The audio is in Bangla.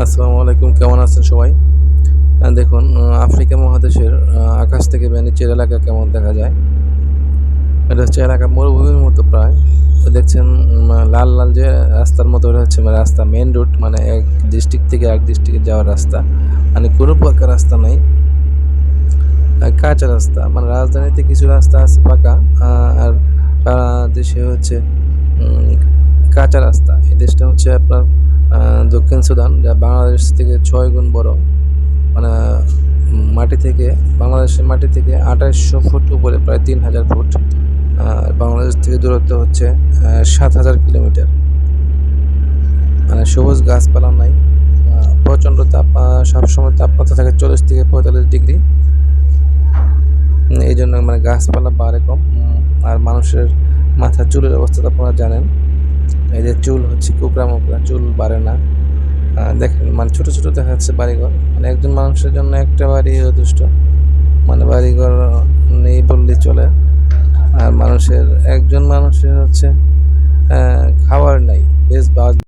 আসসালামু আলাইকুম, কেমন আছেন সবাই? দেখুন, আফ্রিকা মহাদেশের আকাশ থেকে নিচের এলাকা কেমন দেখা যায়। এটা হচ্ছে এলাকা মরুভূমির মতো প্রায়। তো দেখছেন, লাল লাল যে রাস্তার মতো, এটা হচ্ছে রাস্তা, মেন রোড, মানে এক ডিস্ট্রিক্ট থেকে এক ডিস্ট্রিক্টে যাওয়ার রাস্তা। মানে কোনো পাকা রাস্তা নাই, কাঁচা রাস্তা। মানে রাজধানীতে কিছু রাস্তা আছে পাকা, আর সারা দেশে হচ্ছে কাঁচা রাস্তা। এই দেশটা হচ্ছে আপনার দক্ষিণ সুদান, যা বাংলাদেশ থেকে 6 গুণ বড়। মানে মাটি থেকে, বাংলাদেশের মাটি থেকে 2800 ফুট উপরে, প্রায় 3000 ফুট। বাংলাদেশ থেকে দূরত্ব হচ্ছে 7000 কিলোমিটার। মানে সবুজ গাছপালা নাই, প্রচণ্ড সবসময় তাপমাত্রা থাকে 40 থেকে 45 ডিগ্রি। এই জন্য মানে গাছপালা বাড়ে কম। আর মানুষের মাথার চুলের অবস্থা তো আপনারা জানেন। এই যে চুল হচ্ছে কুকড়া মুকড়া, চুল বাড়ে না। দেখেন, মানে ছোট ছোট দেখা যাচ্ছে বাড়িঘর। মানে একজন মানুষের জন্য একটা বাড়ি যথেষ্ট। মানে বাড়িঘর নেই বললেই চলে। আর একজন মানুষের হচ্ছে খাবার নাই, বেশ